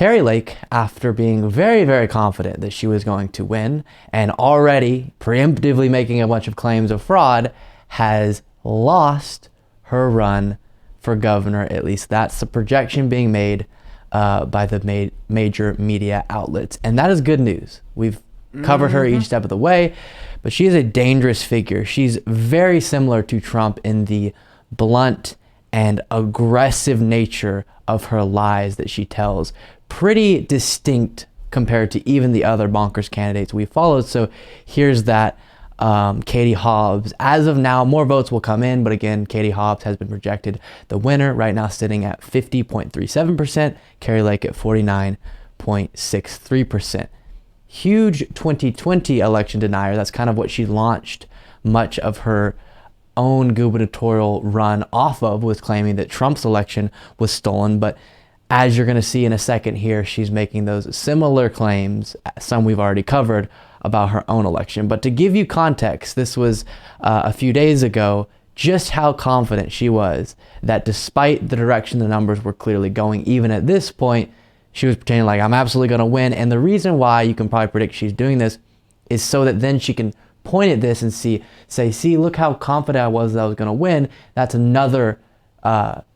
Kari Lake, after being very, very confident that she was going to win and already preemptively making a bunch of claims of fraud, has lost her run for governor. At least that's the projection being made by the major media outlets. And that is good news. We've covered her each step of the way, but she is a dangerous figure. She's very similar to Trump in the blunt and aggressive nature of her lies that she tells. Pretty distinct compared to even the other bonkers candidates we followed. So here's that. Katie Hobbs. As of now, more votes will come in, but again, Katie Hobbs has been projected the winner, right now sitting at 50.37%, Kari Lake at 49.63%. Huge 2020 election denier. That's kind of what she launched much of her own gubernatorial run off of, was claiming that Trump's election was stolen. But as you're going to see in a second here, she's making those similar claims, some we've already covered, about her own election. But to give you context, this was a few days ago, just how confident she was that despite the direction the numbers were clearly going, even at this point, she was pretending like, I'm absolutely going to win. And the reason why you can probably predict she's doing this is so that then she can point at this and say, see, look how confident I was that I was going to win. That's another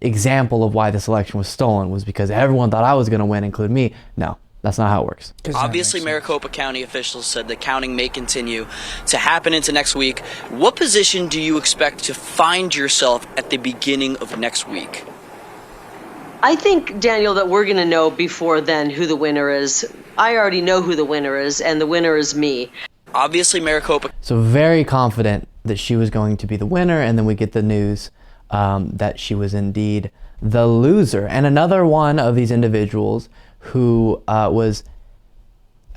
example of why this election was stolen, was because everyone thought I was going to win, including me. No, that's not how it works. Obviously, Maricopa County officials said the counting may continue to happen into next week. What position do you expect to find yourself at the beginning of next week? I think, Daniel, that we're going to know before then who the winner is. I already know who the winner is, and the winner is me. Obviously, Maricopa. So very confident that she was going to be the winner, and then we get the news that she was indeed the loser. And another one of these individuals who was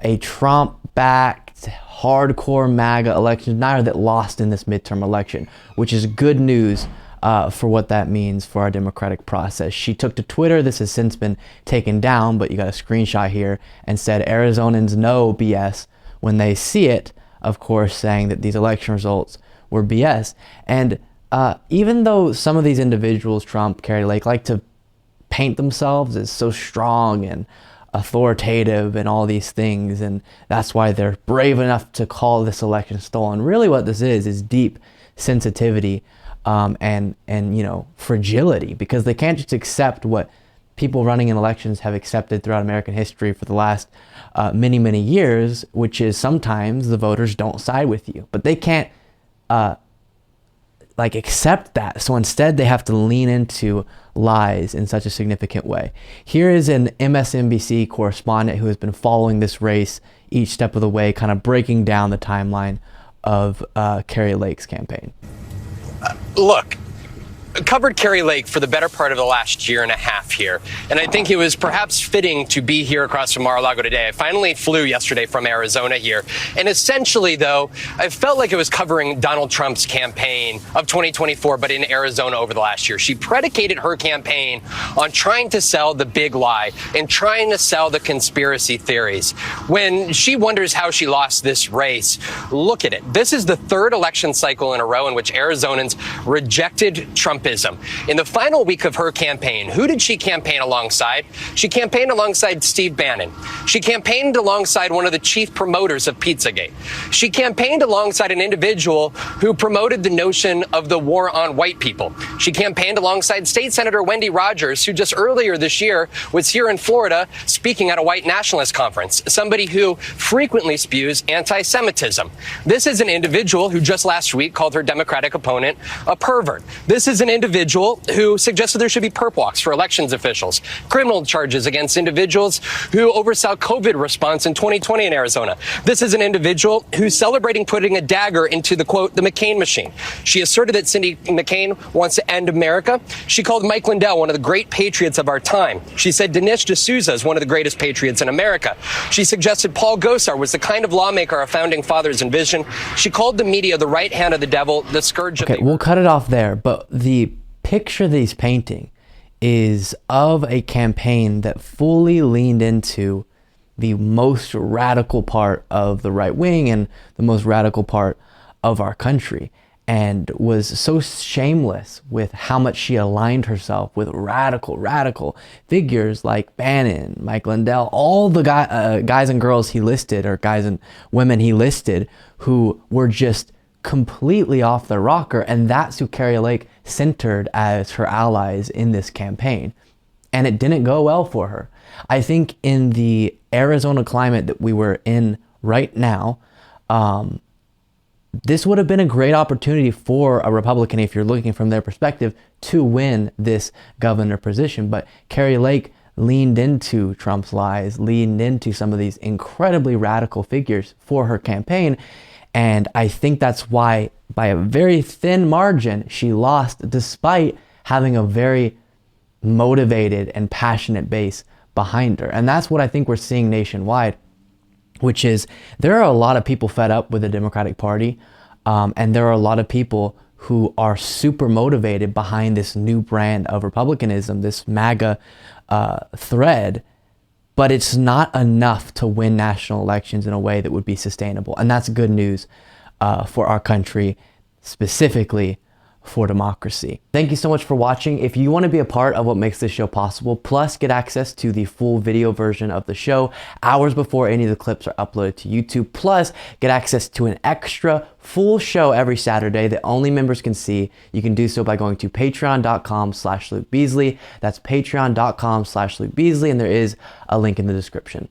a Trump-backed, hardcore MAGA election denier that lost in this midterm election, which is good news for what that means for our democratic process. She took to Twitter. This has since been taken down, but you got a screenshot here, and said Arizonans know BS when they see it, of course, saying that these election results were BS. And even though some of these individuals, Trump, Kari Lake, like to paint themselves as so strong and authoritative and all these things, and that's why they're brave enough to call this election stolen, really what this is deep sensitivity and you know, fragility, because they can't just accept what people running in elections have accepted throughout American history for the last many, many years, which is sometimes the voters don't side with you, but they can't like accept that. So instead they have to lean into lies in such a significant way. Here is an MSNBC correspondent who has been following this race each step of the way, kind of breaking down the timeline of Kari Lake's campaign. Look, covered Kari Lake for the better part of the last year and a half here, and I think it was perhaps fitting to be here across from Mar-a-Lago today. I finally flew yesterday from Arizona here, and essentially, though, I felt like it was covering Donald Trump's campaign of 2024, but in Arizona over the last year. She predicated her campaign on trying to sell the big lie and trying to sell the conspiracy theories. When she wonders how she lost this race, look at it. This is the third election cycle in a row in which Arizonans rejected Trumpism. In the final week of her campaign, who did she campaign alongside? She campaigned alongside Steve Bannon. She campaigned alongside one of the chief promoters of Pizzagate. She campaigned alongside an individual who promoted the notion of the war on white people. She campaigned alongside State Senator Wendy Rogers, who just earlier this year was here in Florida speaking at a white nationalist conference, somebody who frequently spews anti-Semitism. This is an individual who just last week called her Democratic opponent a pervert. This is an individual who suggested there should be perp walks for elections officials, criminal charges against individuals who oversaw COVID response in 2020 in Arizona. This is an individual who's celebrating putting a dagger into the, quote, the McCain machine. She asserted that Cindy McCain wants to end America. She called Mike Lindell one of the great patriots of our time. She said Dinesh D'Souza is one of the greatest patriots in America. She suggested Paul Gosar was the kind of lawmaker our founding fathers envisioned. She called the media the right hand of the devil, the scourge of the... Okay, we'll cut it off there, but the picture that he's painting is of a campaign that fully leaned into the most radical part of the right wing and the most radical part of our country. and was so shameless with how much she aligned herself with radical figures like Bannon, Mike Lindell, all the guys and girls he listed, or guys and women he listed, who were just completely off the rocker. And that's who Kari Lake centered as her allies in this campaign. And it didn't go well for her. I think in the Arizona climate that we were in right now, this would have been a great opportunity for a Republican, if you're looking from their perspective, to win this governor position. But Kari Lake leaned into Trump's lies, leaned into some of these incredibly radical figures for her campaign. And I think that's why, by a very thin margin, she lost, despite having a very motivated and passionate base behind her. And that's what I think we're seeing nationwide, which is there are a lot of people fed up with the Democratic Party, and there are a lot of people who are super motivated behind this new brand of Republicanism, this MAGA thread, but it's not enough to win national elections in a way that would be sustainable. And that's good news for our country, specifically for democracy. Thank you so much for watching. If you want to be a part of what makes this show possible, plus get access to the full video version of the show hours before any of the clips are uploaded to YouTube, plus get access to an extra full show every Saturday that only members can see, you can do so by going to patreon.com/Luke Beasley. That's patreon.com/Luke Beasley, and there is a link in the description.